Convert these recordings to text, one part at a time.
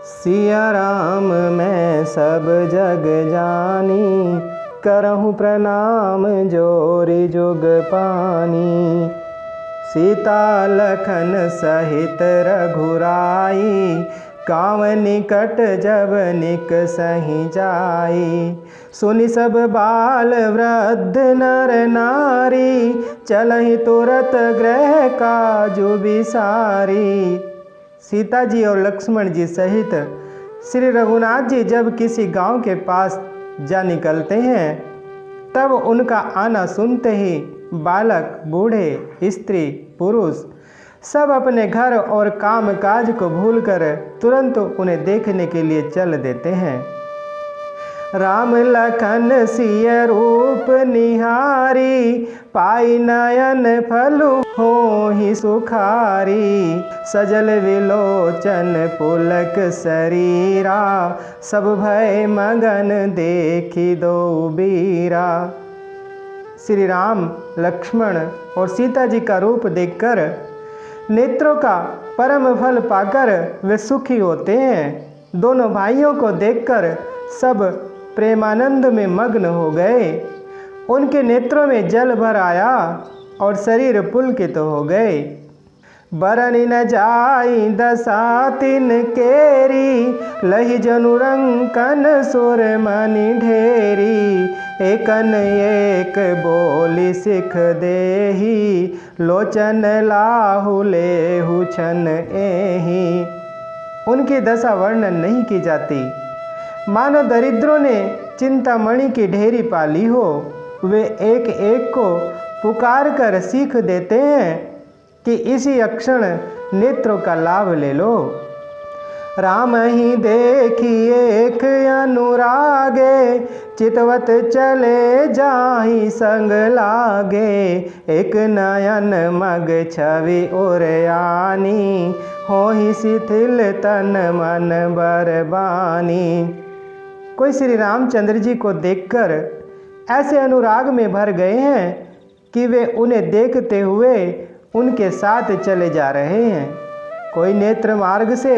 सिया राम मैं सब जग जानी, करहूँ प्रणाम जोरि जुग पानी। सीता लखन सहित रघुराई, गाँव निकट जब निक सही जाई। सुनि सब बाल वृद्ध नर नारी, चलहि तुरत गृह काजु बिसारी। सीता जी और लक्ष्मण जी सहित श्री रघुनाथ जी जब किसी गांव के पास जा निकलते हैं, तब उनका आना सुनते ही बालक, बूढ़े, स्त्री, पुरुष सब अपने घर और काम काज को भूलकर तुरंत उन्हें देखने के लिए चल देते हैं। राम लखन सिय रूप निहारी, पाई नयन फलु होहि सुखारी। सजल विलोचन पुलक शरीरा, सब भय मगन देखी दो बीरा। श्री राम, लक्ष्मण और सीता जी का रूप देखकर नेत्रों का परम फल पाकर वे सुखी होते हैं। दोनों भाइयों को देखकर सब प्रेमानंद में मग्न हो गए। उनके नेत्रों में जल भर आया और शरीर पुलकित हो गए। बरनि न जाई दशा तिन केरी, लहि जनु रंकन सुर मनि ढेरी। एकन एक बोली सिख देही, लोचन लाहु लेहु छन एही। उनकी दशा वर्णन नहीं की जाती, मानो दरिद्रों ने चिंतामणि की ढेरी पाली हो। वे एक एक को पुकार कर सीख देते हैं कि इसी अक्षण नेत्रों का लाभ ले लो। राम ही देखिए एक अनुरागे, चितवत चले जाहि संग लागे। एक नयन मग छवि उरयानी, होहि शिथिल तन मन बरबानी। कोई श्री रामचंद्र जी को देखकर ऐसे अनुराग में भर गए हैं कि वे उन्हें देखते हुए उनके साथ चले जा रहे हैं। कोई नेत्र मार्ग से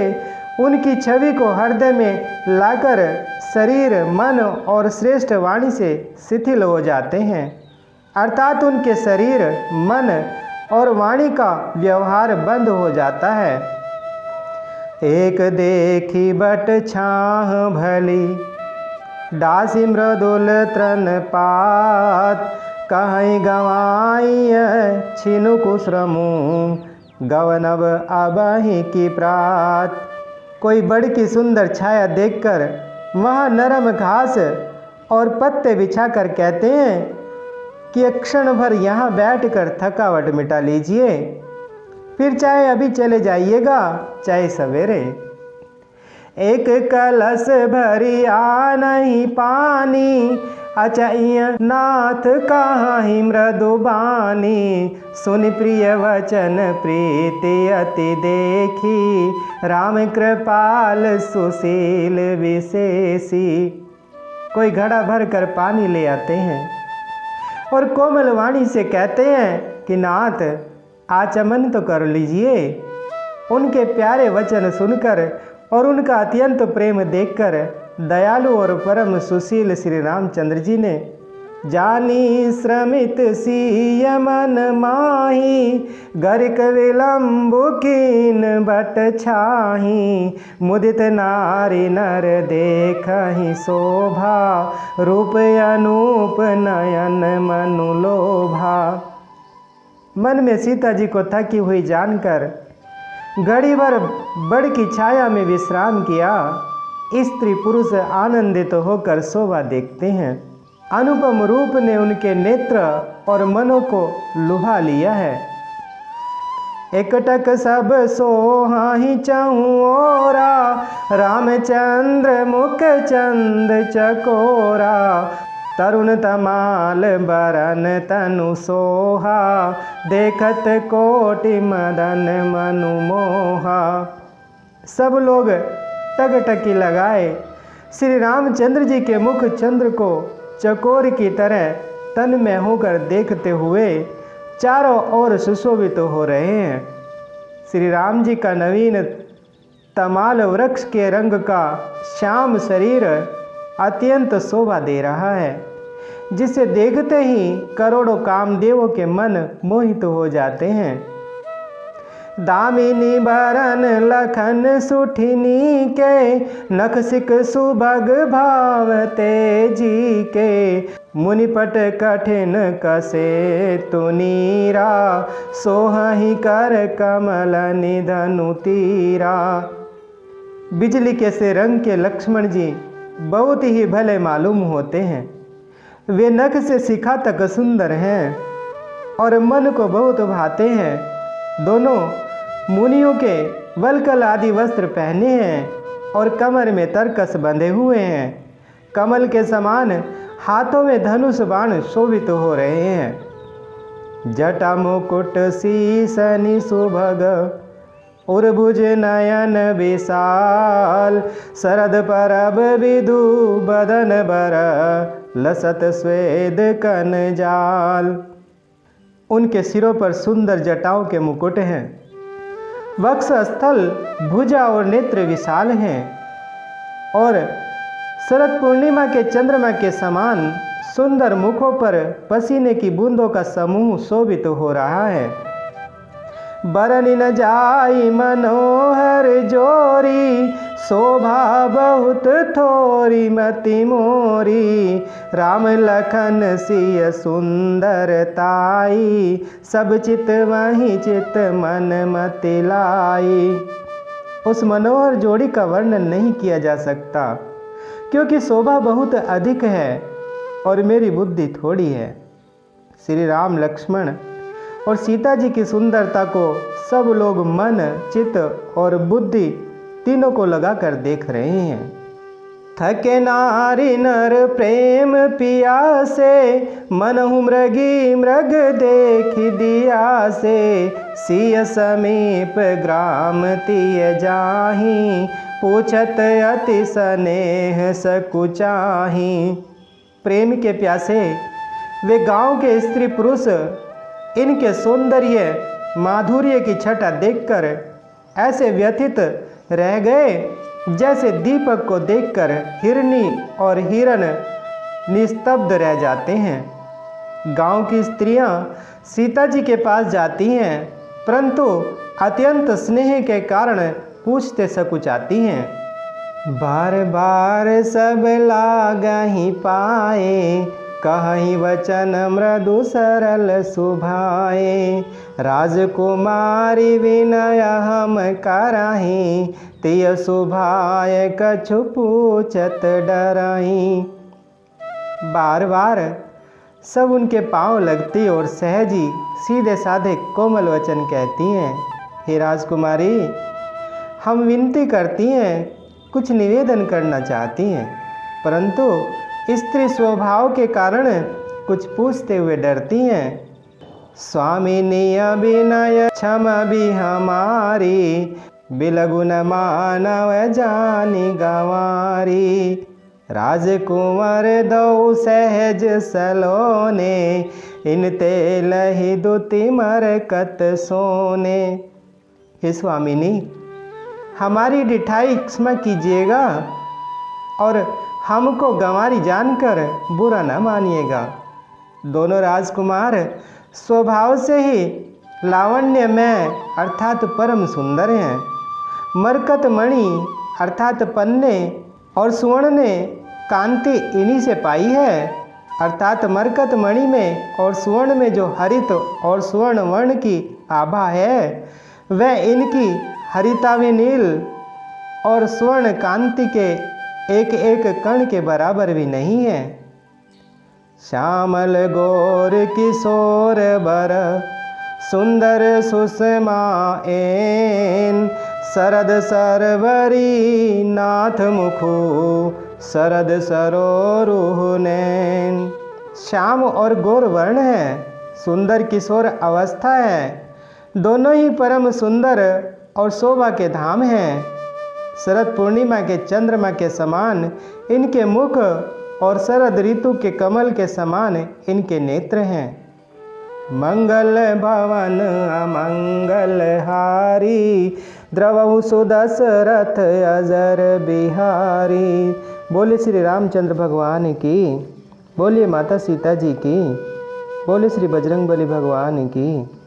उनकी छवि को हृदय में लाकर शरीर, मन और श्रेष्ठ वाणी से शिथिल हो जाते हैं, अर्थात उनके शरीर, मन और वाणी का व्यवहार बंद हो जाता है। एक देखी बट छाह भली, डासी मृदुल तृण पात। कहीं गवाई छिनु कुश्रमु, गवनब अबहि की प्रात। कोई बड़ की सुंदर छाया देखकर वहाँ नरम घास और पत्ते बिछाकर कहते हैं कि एक क्षण भर यहाँ बैठकर थकावट मिटा लीजिए, फिर चाहे अभी चले जाइएगा, चाहे सवेरे। एक कलश भरी नहीं पानी, अचैया नाथ कहाहि मृदुबानी। सुनि प्रिय वचन प्रीति अति देखी, राम कृपाल सुशील विशेषी। कोई घड़ा भर कर पानी ले आते हैं और कोमल वाणी से कहते हैं कि नाथ आचमन तो कर लीजिए। उनके प्यारे वचन सुनकर और उनका अत्यंत प्रेम देखकर दयालु और परम सुशील श्री रामचंद्र जी ने जानी श्रमित सिय मन माही, गरिक विलंबु कीन बट छाही। मुदित नारी नर देखहि शोभा, रूप अनूप नयन मनु लोभा। मन में सीता जी को थकी हुई जानकर घड़ी भर बड़ की छाया में विश्राम किया। स्त्री पुरुष आनंदित होकर शोभा देखते हैं। अनुपम रूप ने उनके नेत्र और मनों को लुभा लिया है। एकटक सब सोहाहि चहुओरा, रामचंद्र मुख चंद चकोरा। तरुण तमाल बरन तनु सोहा, देखत कोटि मदन मनु मोहा। सब लोग टकटकी लगाए श्री रामचंद्र जी के मुख चंद्र को चकोर की तरह तन में होकर देखते हुए चारों ओर सुशोभित हो रहे हैं। श्री राम जी का नवीन तमाल वृक्ष के रंग का श्याम शरीर अत्यंत शोभा दे रहा है, जिसे देखते ही करोड़ों कामदेवों के मन मोहित हो जाते हैं। दामिनी बरन लखन सुठिनी के, नखसिक सुभग भाव तेजी के, मुनिपट कठिन कसे तुनीरा, सोहहि कर कमल निधनु तीरा। बिजली के से रंग के लक्ष्मण जी बहुत ही भले मालूम होते हैं। वे नख से शिखा तक सुंदर हैं और मन को बहुत भाते हैं। दोनों मुनियों के वलकल आदि वस्त्र पहने हैं और कमर में तरकस बंधे हुए हैं। कमल के समान हाथों में धनुष बाण शोभित हो रहे हैं। जटा मुकुट शीस निशुभग, उर्भुज नयन विशाल, शरद परब विदु बदन बर, लसत स्वेद कन जाल। उनके सिरों पर सुंदर जटाओं के मुकुट हैं। वक्ष स्थल, भुजा और नेत्र विशाल हैं और शरद पूर्णिमा के चंद्रमा के समान सुंदर मुखों पर पसीने की बूंदों का समूह शोभित हो रहा है। बरनि न जाई मनोहर जोरी, शोभा बहुत थोरी मति मोरी, राम लखन सिय सुंदर ताई, सब चित वही चित मन मति लाई। उस मनोहर जोड़ी का वर्णन नहीं किया जा सकता, क्योंकि शोभा बहुत अधिक है और मेरी बुद्धि थोड़ी है। श्री राम लक्ष्मण और सीता जी की सुंदरता को सब लोग मन, चित्त और बुद्धि तीनों को लगाकर देख रहे हैं। थके नारी नर प्रेम पियासे, मनहु मृगी मृग देख दिया से, सिय समीप ग्राम तिय जाहि, पूछत अति स्नेह सकुचाहि। प्रेम के प्यासे वे गांव के स्त्री पुरुष इनके सौंदर्य माधुर्य की छटा देखकर ऐसे व्यथित रह गए जैसे दीपक को देखकर हिरनी और हिरण निस्तब्ध रह जाते हैं। गांव की स्त्रियां सीता जी के पास जाती हैं, परंतु अत्यंत स्नेह के कारण पूछते सकुचाती हैं। बार बार सब लागहि पाए, कहीं वचन मृदु सरल सुभाए, राजकुमारी विनय हम कराही, तिय सुभाय कछु पूछत डराई। बार बार सब उनके पांव लगती और सहजी सीधे साधे कोमल वचन कहती हैं। हे राजकुमारी, हम विनती करती हैं, कुछ निवेदन करना चाहती हैं, परंतु स्त्री स्वभाव के कारण कुछ पूछते हुए डरती हैं। स्वामिनी अभिनय क्षमा भी हमारी, बिलगुन मानव जानी गंवारी, राजकुमार दो सहज सलोने, इन तेल ही दुति मरकत सोने। हे स्वामिनी, हमारी डिठाई क्षमा कीजिएगा और हमको गंवारी जानकर बुरा न मानिएगा। दोनों राजकुमार स्वभाव से ही लावण्य में अर्थात परम सुंदर हैं। मरकत मणि अर्थात पन्ने और सुवर्ण ने कांति इन्हीं से पाई है, अर्थात मरकत मणि में और सुवर्ण में जो हरित और सुवर्ण वर्ण की आभा है, वह इनकी हरितावी नील और स्वर्ण कांति के एक एक कण के बराबर भी नहीं है। श्यामल गोर किशोर बर, सुंदर सुषमा एन, शरद सरवरी नाथ मुखु, शरद सरोरुह नैन। श्याम और गौर वर्ण है, सुंदर किशोर अवस्था है, दोनों ही परम सुंदर और शोभा के धाम हैं। शरद पूर्णिमा के चंद्रमा के समान इनके मुख और शरद ऋतु के कमल के समान इनके नेत्र हैं। मंगल भवन अमंगल हारी, द्रवहु सुदशरथ अजर बिहारी। बोले श्री रामचंद्र भगवान की, बोलिए माता सीता जी की, बोले श्री बजरंगबली भगवान की।